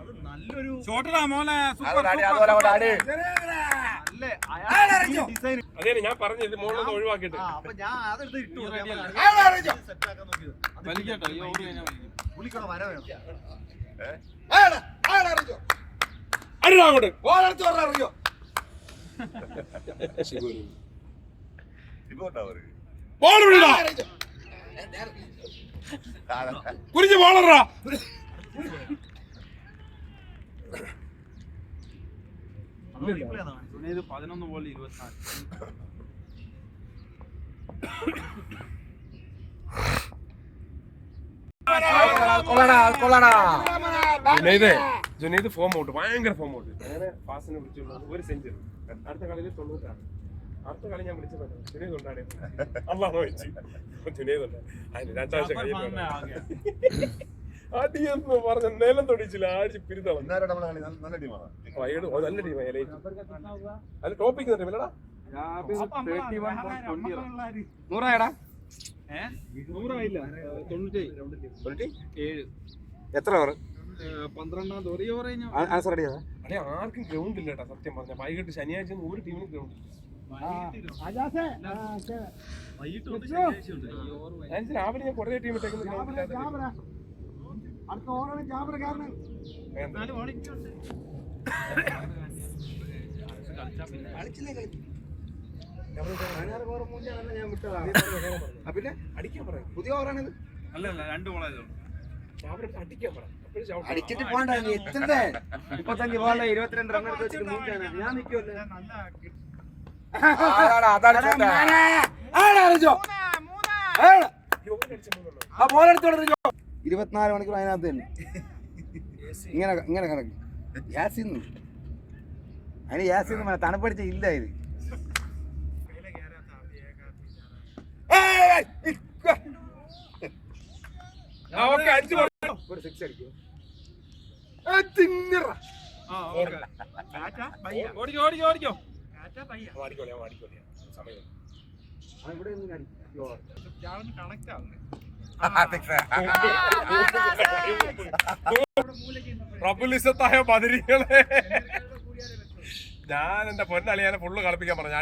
അത് നല്ലൊരു ഷോട്ടറാ മോനെ. അതെ ഞാൻ പറഞ്ഞത് മോളിൽ ഒഴിവാക്കിട്ട് അപ്പൊ ഞാൻ അതെടുത്ത് ഇട്ടു സെറ്റാക്കാൻ നോക്കിയത്. വലിക്കട്ടോ ഈ ഓവർ കഴിഞ്ഞാൽ പുള്ളിക്കട വര വേണം. അങ്ങോട്ട് കുറിച്ച് ബോളറാ. ഇത് 11 ബോൾ 24. ജുനൈദ് ഫോം ഔട്ട്, ഭയങ്കര ഫോം ഔട്ട്. നേരെ ഫാസിനെ വിളിച്ചുകൊണ്ട് ഒരു സെഞ്ചുറി. അടുത്ത കളിയിൽ 90. അടുത്ത കളി ഞാൻ വിളിച്ചത് ജുനൈദ് ഉണ്ടാണ്. അള്ളാഹ് വെച്ച് ജുനൈദ് ഉണ്ട്. അതിന് രണ്ടാഴ്ച കഴിയുമ്പോൾ അടിയെന്ന് പറഞ്ഞ നിലം തൊടിച്ചില്ല. ആഴ്ച പിരിതളം. നല്ല ടീമാണ്. അത് ടോപ്പിക്ക് ഇല്ലടാ. 100 100 97. എത്ര ഓവർ? 12 ഒരു ഓവർ കഴിഞ്ഞാൽ ആർക്കും ഗ്രൗണ്ട് ഇല്ല കേട്ടോ. സത്യം പറഞ്ഞ വൈകിട്ട് ശനിയാഴ്ച ഒരു ടീമിനും ഗ്രൗണ്ട് രാവിലെ ഞാൻ കുറെ ടീം ഇട്ടേക്കുന്ന ഗ്രൗണ്ട് ഇല്ലാത്ത പിന്നെ അടിക്കാൻ പറയാം. പുതിയ ഓവറാണിത്. അല്ല 2 ബോളായതുള്ളൂ. അടിക്കാൻ പറയാം. അടിച്ചിട്ട് പോകണ്ട. 35 ബോളിൽ 22 റൺ എടുത്ത് വെച്ചിട്ട് ഞാൻ നിൽക്കുമല്ലോ. 24 മണിക്കൂർ അതിനകത്ത് തന്നെ ഇങ്ങനെ കണക്ക്. ഗ്യാസിന്ന് അതിന് ഗ്യാസിന്ന് തണുപ്പടിച്ച ഇല്ല. ഇത് ഒരു 6 അടിക്കും. പ്രബുലിസത്തായ ബദരികളെ ഞാൻ എന്റെ പൊന്നളിയാനെ ഫുള്ള് കളിപ്പിക്കാൻ പറഞ്ഞു.